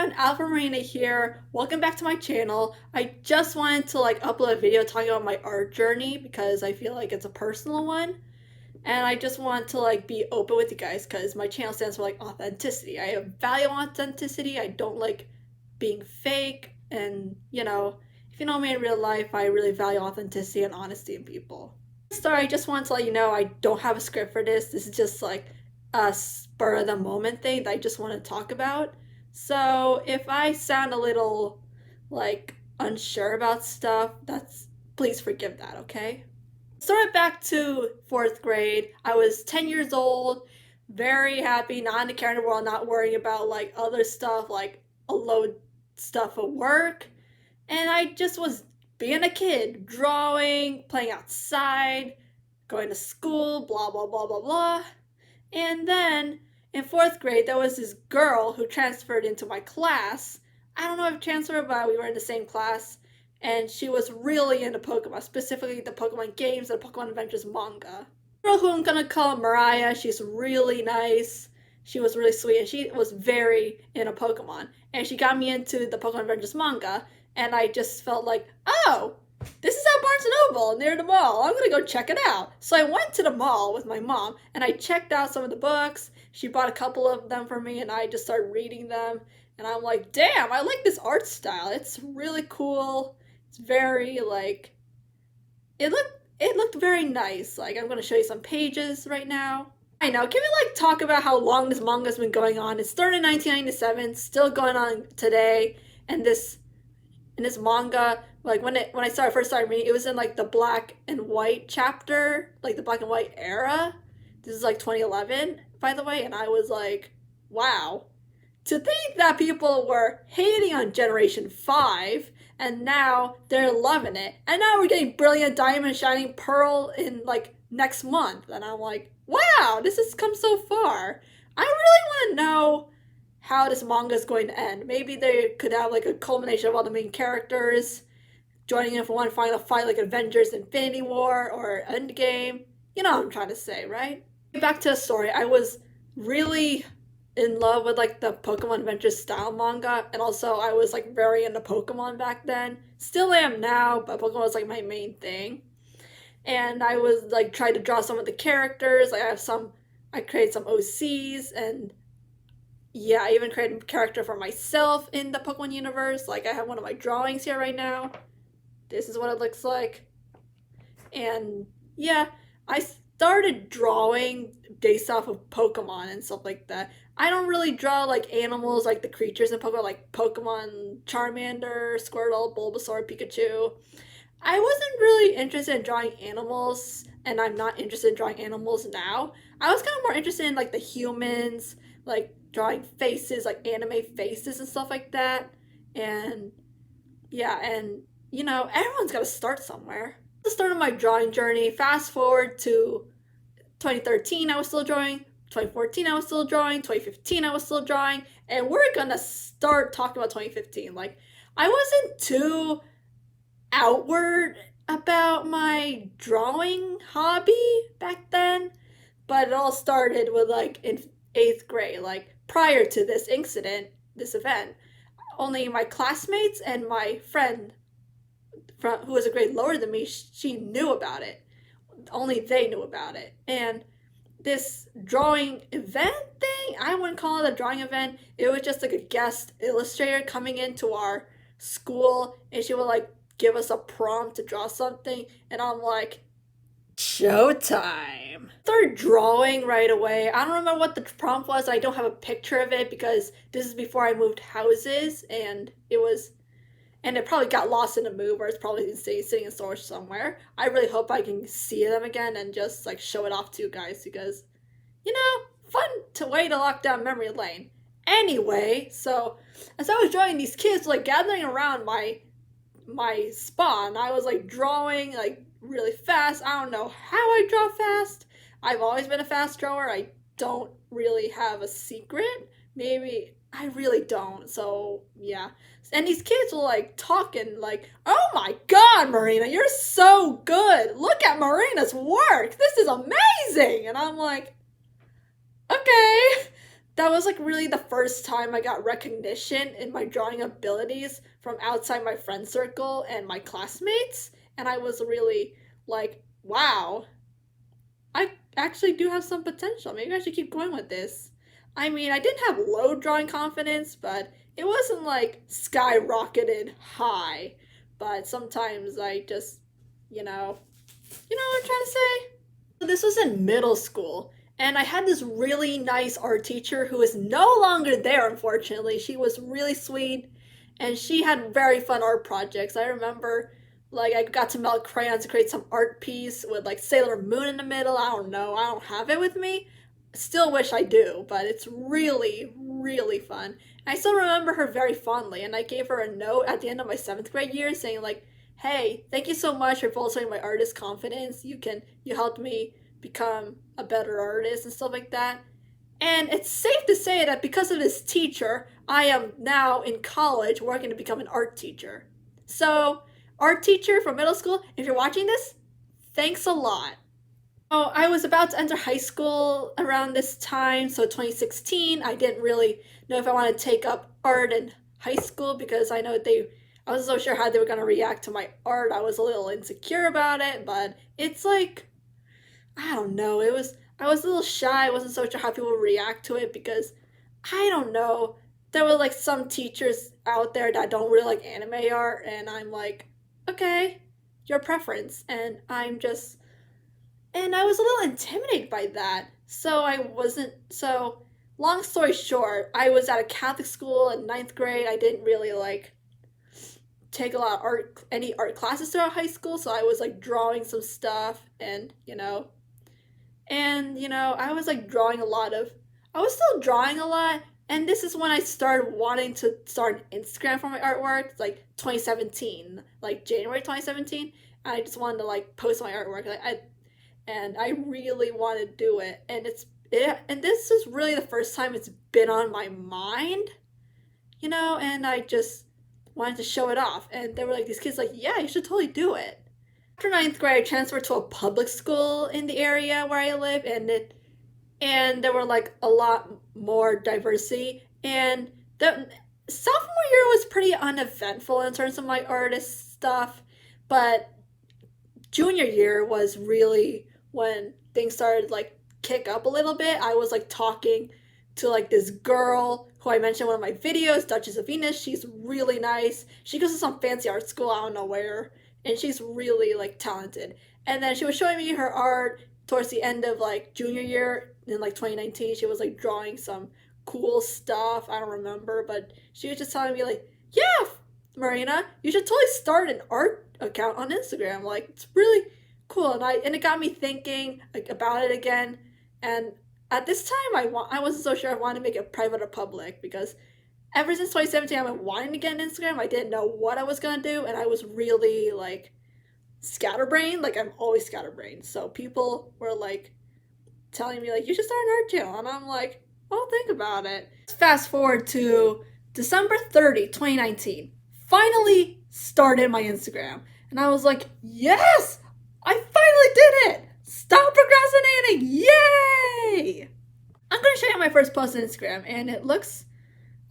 everyone, Alpha Marina here. Welcome back to my channel. I just wanted to upload a video talking about my art journey because I feel like it's a personal one. And I just want to be open with you guys because my channel stands for authenticity. I value authenticity. I don't like being fake, and if you know me in real life, I really value authenticity and honesty in people. Sorry, I just wanted to let you know I don't have a script for this. This is just a spur of the moment thing that I just want to talk about. So if I sound a little unsure about stuff, please forgive that, okay? Started back to fourth grade. I was 10 years old, very happy, not in the care in the world, not worrying about other stuff a load stuff at work. And I just was being a kid, drawing, playing outside, going to school, blah blah blah blah blah. And then in fourth grade, there was this girl who transferred into my class. I don't know if transferred, but we were in the same class. And she was really into Pokemon, specifically the Pokemon games and Pokemon Adventures manga. The girl who I'm gonna call Mariah, she's really nice. She was really sweet, and she was very into Pokemon. And she got me into the Pokemon Adventures manga, and I just felt like, oh, this is at Barnes & Noble near the mall. I'm gonna go check it out. So I went to the mall with my mom and I checked out some of the books. She bought a couple of them for me and I just started reading them. And I'm like, damn, I like this art style. It's really cool. It's very it looked very nice. I'm gonna show you some pages right now. I know, can we talk about how long this manga's been going on? It started in 1997, still going on today. And this manga, when I first started reading, it was in the black and white chapter, the black and white era. This is 2011, by the way, and I was like, wow. To think that people were hating on Generation 5, and now they're loving it, and now we're getting Brilliant Diamond Shining Pearl in next month, and I'm like, wow, this has come so far. I really want to know how this manga is going to end. Maybe they could have a culmination of all the main characters joining in for one final fight, like Avengers Infinity War or Endgame. You know what I'm trying to say, right? Back to the story. I was really in love with the Pokemon Adventures style manga, and also I was very into Pokemon back then. Still am now, but Pokemon was my main thing. And I was trying to draw some of the characters. I created some OCs, and yeah, I even created a character for myself in the Pokemon universe. I have one of my drawings here right now. This is what it looks like. And yeah, I started drawing based off of Pokemon and stuff like that. I don't really draw animals, the creatures in Pokemon, Pokemon Charmander, Squirtle, Bulbasaur, Pikachu. I wasn't really interested in drawing animals, and I'm not interested in drawing animals now. I was kind of more interested in the humans, drawing faces, anime faces and stuff like that. And yeah, and everyone's got to start somewhere. The start of my drawing journey, fast forward to 2013, I was still drawing. 2014, I was still drawing. 2015, I was still drawing. And we're gonna start talking about 2015. I wasn't too outward about my drawing hobby back then, but it all started with in 8th grade. Prior to this event, only my classmates and my friend who was a grade lower than me, she knew about it. Only they knew about it. And this drawing event thing, I wouldn't call it a drawing event. It was just a guest illustrator coming into our school, and she would give us a prompt to draw something, and I'm like, showtime. Started drawing right away. I don't remember what the prompt was. I don't have a picture of it because this is before I moved houses, and it probably got lost in the move, or it's probably sitting in storage somewhere. I really hope I can see them again and just show it off to you guys because, fun to way to lock down memory lane. Anyway, so as I was drawing, these kids gathering around my spawn. I was drawing really fast. I don't know how I draw fast. I've always been a fast drawer. I don't really have a secret. Maybe I really don't. So yeah. And these kids were talking oh my god, Marina, you're so good. Look at Marina's work. This is amazing. And I'm like, okay. that was like really the first time I got recognition in my drawing abilities from outside my friend circle and my classmates. And I was really like, wow, I actually do have some potential. Maybe I should keep going with this. I mean, I didn't have low drawing confidence, but it wasn't like skyrocketed high. But sometimes I just, you know, you know what I'm trying to say? This was in middle school, and I had this really nice art teacher who is no longer there, unfortunately. She was really sweet, and she had very fun art projects. I remember, like, I got to melt crayons to create some art piece with, like, Sailor Moon in the middle. I don't know. I don't have it with me. Still wish I do, but it's really, really fun. I still remember her very fondly, and I gave her a note at the end of my 7th grade year saying, like, hey, thank you so much for bolstering my artist confidence. You helped me become a better artist and stuff like that. And it's safe to say that because of this teacher, I am now in college working to become an art teacher. So, art teacher from middle school, if you're watching this, thanks a lot. Oh, I was about to enter high school around this time, so 2016. I didn't really know if I wanted to take up art in high school because I wasn't so sure how they were going to react to my art. I was a little insecure about it, but it's like, I don't know. I was a little shy. I wasn't so sure how people would react to it because I don't know. There were like some teachers out there that don't really like anime art, and I'm like, okay, your preference. And I was a little intimidated by that. So I wasn't, so long story short, I was at a Catholic school in ninth grade. I didn't really like take a lot of any art classes throughout high school, so I was like drawing some stuff I was like I was still drawing a lot, and this is when I started wanting to start an Instagram for my artwork. It's like 2017, like January 2017. And I just wanted to like post my artwork. And I really want to do it. And this is really the first time it's been on my mind, and I just wanted to show it off. And there were like these kids like, yeah, you should totally do it. After ninth grade, I transferred to a public school in the area where I live, and there were like a lot more diversity. And the sophomore year was pretty uneventful in terms of my artist stuff, but junior year was really when things started like kick up a little bit. I was like talking to like this girl who I mentioned in one of my videos, Duchess of Venus. She's really nice. She goes to some fancy art school, I don't know where, and she's really like talented. And then she was showing me her art towards the end of like junior year in like 2019. She was like drawing some cool stuff. I don't remember, but she was just telling me like, yeah, Marina, you should totally start an art account on Instagram. Like, it's really cool. And it got me thinking like about it again. And at this time, I wasn't so sure I wanted to make it private or public because ever since 2017, I've been wanting to get an Instagram. I didn't know what I was gonna do, and I was really like scatterbrained. Like, I'm always scatterbrained. So people were like telling me like, you should start an art channel, and I'm like, I'll think about it. Fast forward to December 30, 2019. Finally started my Instagram, and I was like, yes, I finally did it. Stop procrastinating. Yay! I'm gonna show you my first post on Instagram, and it looks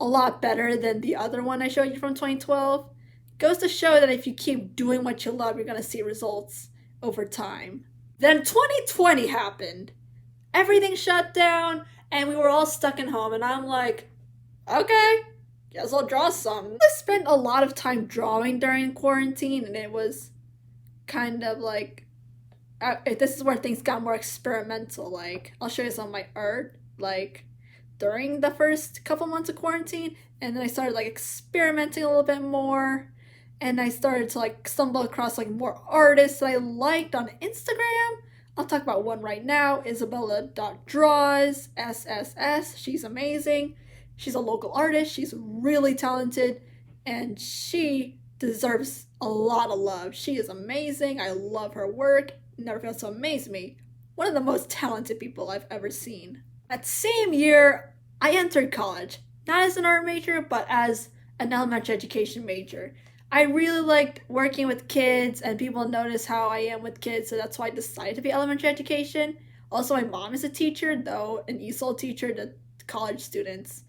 a lot better than the other one I showed you from 2012. Goes to show that if you keep doing what you love, you're gonna see results over time. Then 2020 happened. Everything shut down, and we were all stuck in home, and I'm like, okay, guess I'll draw some. I spent a lot of time drawing during quarantine, and it was kind of like, this is where things got more experimental. Like, I'll show you some of my art, like, during the first couple months of quarantine, and then I started, like, experimenting a little bit more, and I started to, like, stumble across, like, more artists that I liked on Instagram. I'll talk about one right now, Isabella.draws, SSS. She's amazing. She's a local artist. She's really talented, and she deserves a lot of love. She is amazing. I love her work. Never fails to amaze me. One of the most talented people I've ever seen. That same year, I entered college. Not as an art major, but as an elementary education major. I really liked working with kids, and people notice how I am with kids, so that's why I decided to be elementary education. Also, my mom is a teacher, though an ESOL teacher, the college students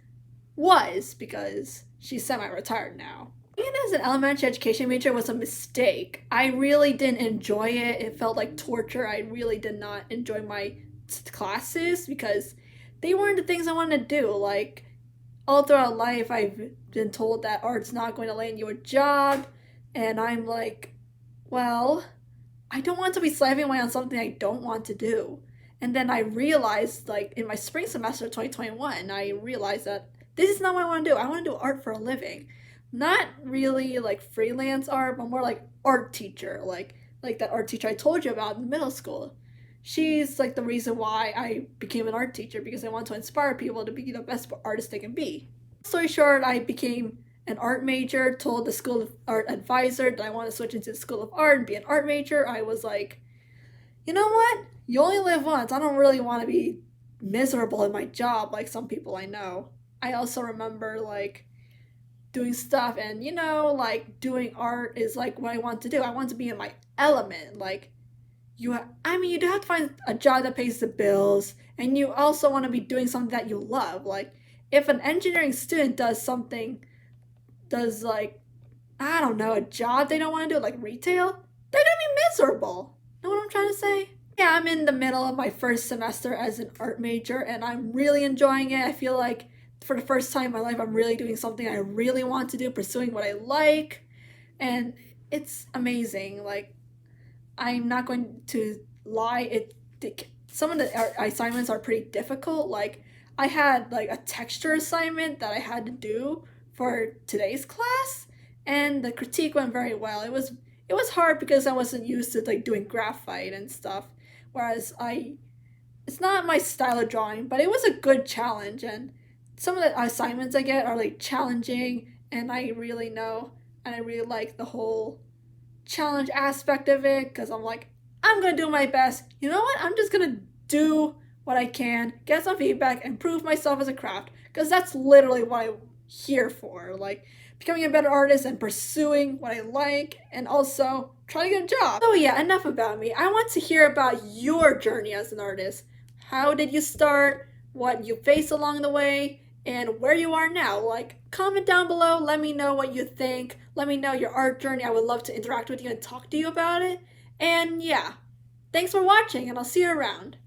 was, because she's semi-retired now. Being as an elementary education major was a mistake. I really didn't enjoy it. It felt like torture. I really did not enjoy my classes because they weren't the things I wanted to do. Like, all throughout life, I've been told that art's not going to land you a job, and I'm like, well, I don't want to be slaving away on something I don't want to do. And then I realized, like, in my spring semester of 2021, I realized that this is not what I want to do. I want to do art for a living. Not really like freelance art, but more like art teacher, like that art teacher I told you about in middle school. She's like the reason why I became an art teacher, because I want to inspire people to be the best artist they can be. Story short, I became an art major, told the School of Art advisor that I want to switch into the School of Art and be an art major. I was like, you know what? You only live once. I don't really want to be miserable in my job like some people I know. I also remember like doing stuff, and like doing art is like what I want to do. I want to be in my element. Like, you do have to find a job that pays the bills, and you also want to be doing something that you love. Like, if an engineering student does like, I don't know, a job they don't want to do, like retail, they're gonna be miserable. Know what I'm trying to say? Yeah, I'm in the middle of my first semester as an art major, and I'm really enjoying it. I feel like for the first time in my life, I'm really doing something I really want to do, pursuing what I like, and it's amazing. Like, I'm not going to lie, some of the assignments are pretty difficult. Like, I had like a texture assignment that I had to do for today's class, and the critique went very well. It was hard because I wasn't used to like doing graphite and stuff, whereas it's not my style of drawing, but it was a good challenge. And some of the assignments I get are like challenging, and I really like the whole challenge aspect of it, because I'm like, I'm gonna do my best. You know what? I'm just gonna do what I can, get some feedback, and prove myself as a craft, because that's literally what I'm here for. Like, becoming a better artist and pursuing what I like, and also trying to get a job. So yeah, enough about me. I want to hear about your journey as an artist. How did you start? What you faced along the way? And where you are now. Like, comment down below, let me know what you think, let me know your art journey. I would love to interact with you and talk to you about it. And yeah, thanks for watching, and I'll see you around.